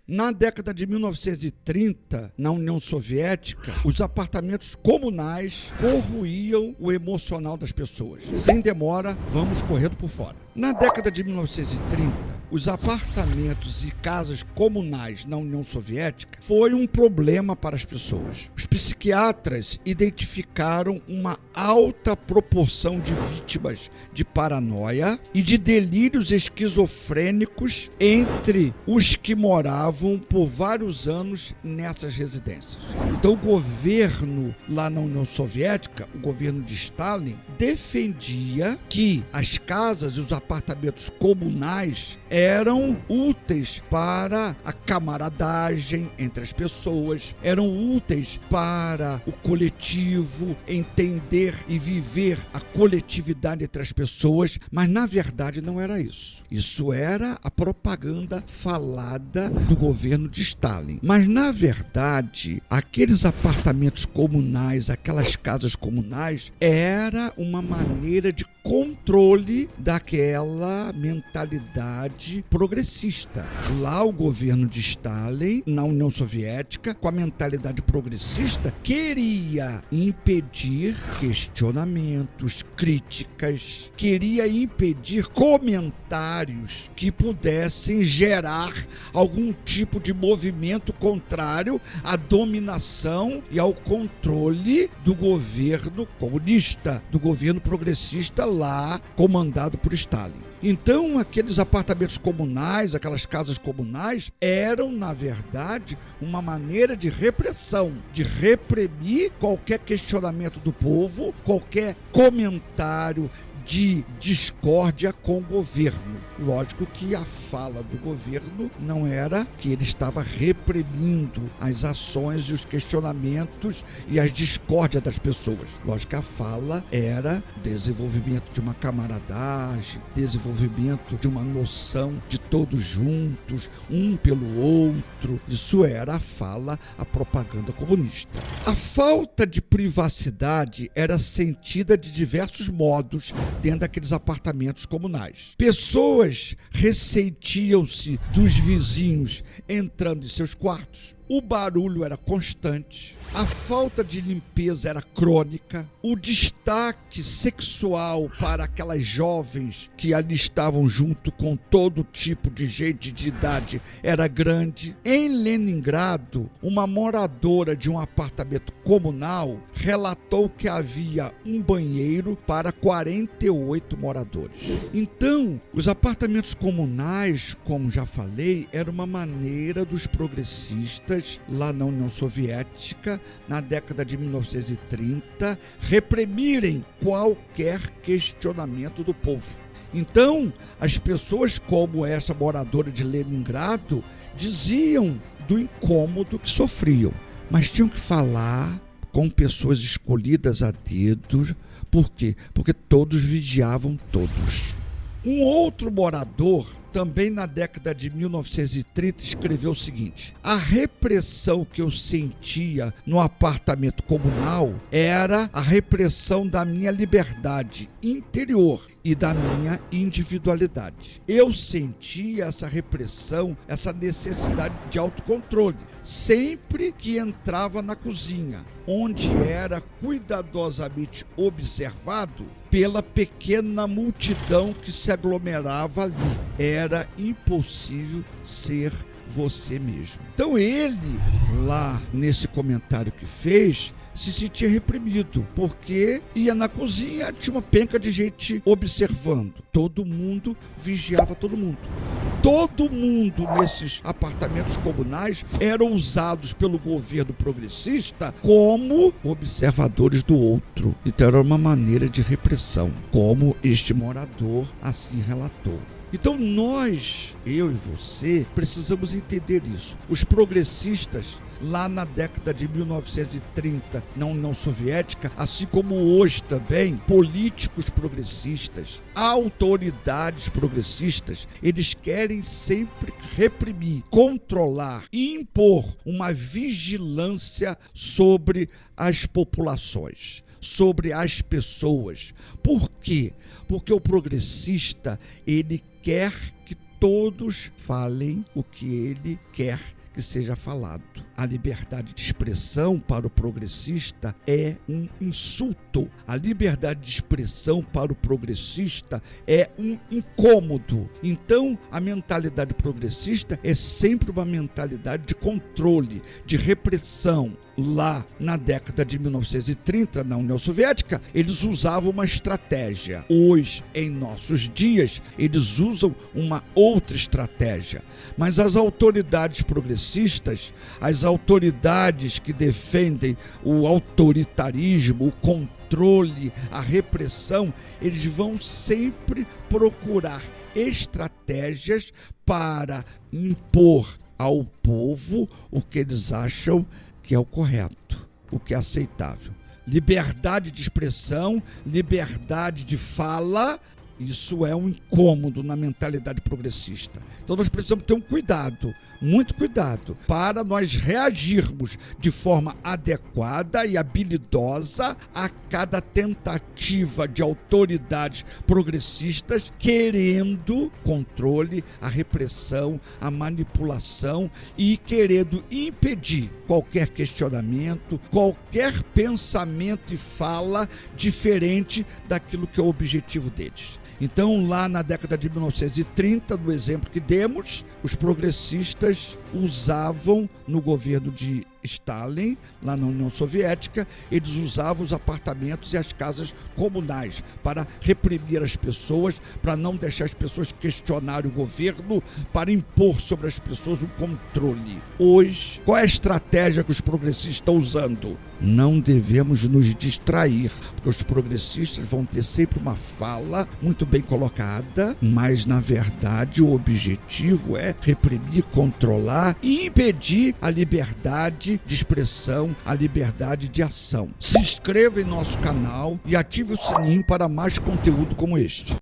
Na década de 1930, na União Soviética, os apartamentos comunais corroíam o emocional das pessoas. Sem demora, vamos correndo por fora. Na década de 1930, os apartamentos e casas comunais na União Soviética foi um problema para as pessoas. Os psiquiatras identificaram uma alta proporção de vítimas de paranoia e de delírios esquizofrênicos entre os que moravam por vários anos nessas residências. Então o governo lá na União Soviética, o governo de Stalin, defendia que as casas e os apartamentos comunais eram úteis para a camaradagem entre as pessoas, eram úteis para o coletivo, entender e viver a coletividade entre as pessoas, mas na verdade não era isso. Isso era a propaganda falada do governo de Stalin. Mas na verdade, aqueles apartamentos comunais, aquelas casas comunais, era uma maneira de controle daquela mentalidade progressista. Lá o governo de Stalin, na União Soviética, com a mentalidade progressista, queria impedir questionamentos, críticas, queria impedir comentários que pudessem gerar algum tipo de movimento contrário à dominação e ao controle do governo comunista, do governo progressista lá comandado por Stalin. Então, aqueles apartamentos comunais, aquelas casas comunais, eram, na verdade, uma maneira de repressão, de reprimir qualquer questionamento do povo, qualquer comentário de discórdia com o governo. Lógico que a fala do governo não era que ele estava reprimindo as ações e os questionamentos e as discórdias das pessoas. Lógico que a fala era desenvolvimento de uma camaradagem, desenvolvimento de uma noção de todos juntos, um pelo outro. Isso era a fala, a propaganda comunista. A falta de privacidade era sentida de diversos modos dentro daqueles apartamentos comunais. Pessoas ressentiam-se dos vizinhos entrando em seus quartos. O barulho era constante, a falta de limpeza era crônica, o destaque sexual para aquelas jovens que ali estavam junto com todo tipo de gente de idade era grande. Em Leningrado, uma moradora de um apartamento comunal relatou que havia um banheiro para 48 moradores. Então, os apartamentos comunais, como já falei, era uma maneira dos progressistas lá na União Soviética, na década de 1930, reprimirem qualquer questionamento do povo. Então, as pessoas como essa moradora de Leningrado diziam do incômodo que sofriam, mas tinham que falar com pessoas escolhidas a dedo. Por quê? Porque todos vigiavam todos. Um outro morador, também na década de 1930, escreveu o seguinte: a repressão que eu sentia no apartamento comunal era a repressão da minha liberdade interior e da minha individualidade. Eu sentia essa repressão, essa necessidade de autocontrole, sempre que entrava na cozinha, onde era cuidadosamente observado pela pequena multidão que se aglomerava ali. Era impossível ser você mesmo. Então ele, lá nesse comentário que fez, se sentia reprimido, porque ia na cozinha, tinha uma penca de gente observando. Todo mundo vigiava todo mundo. Todo mundo nesses apartamentos comunais eram usados pelo governo progressista como observadores do outro. Então era uma maneira de repressão, como este morador assim relatou. Então nós, eu e você, precisamos entender isso. Os progressistas, lá na década de 1930, na União Soviética, assim como hoje também, políticos progressistas, autoridades progressistas, eles querem sempre reprimir, controlar e impor uma vigilância sobre as populações, sobre as pessoas. Por quê? Porque o progressista, ele quer que todos falem o que ele quer que seja falado. A liberdade de expressão para o progressista é um insulto. A liberdade de expressão para o progressista é um incômodo. Então, a mentalidade progressista é sempre uma mentalidade de controle, de repressão. Lá na década de 1930, na União Soviética, eles usavam uma estratégia. Hoje, em nossos dias, eles usam uma outra estratégia. Mas as autoridades progressistas, as autoridades que defendem o autoritarismo, o controle, a repressão, eles vão sempre procurar estratégias para impor ao povo o que eles acham que é o correto, o que é aceitável. Liberdade de expressão, liberdade de fala, isso é um incômodo na mentalidade progressista. Então nós precisamos ter um cuidado, muito cuidado, para nós reagirmos de forma adequada e habilidosa a cada tentativa de autoridades progressistas querendo controle, a repressão, a manipulação e querendo impedir qualquer questionamento, qualquer pensamento e fala diferente daquilo que é o objetivo deles. Então, lá na década de 1930, no exemplo que demos, os progressistas usavam no governo de Stalin, lá na União Soviética, eles usavam os apartamentos e as casas comunais para reprimir as pessoas, para não deixar as pessoas questionarem o governo, para impor sobre as pessoas um controle. Hoje, qual é a estratégia que os progressistas estão usando? Não devemos nos distrair, porque os progressistas vão ter sempre uma fala muito bem colocada, mas na verdade o objetivo é reprimir, controlar e impedir a liberdade de expressão, a liberdade de ação. Se inscreva em nosso canal e ative o sininho para mais conteúdo como este.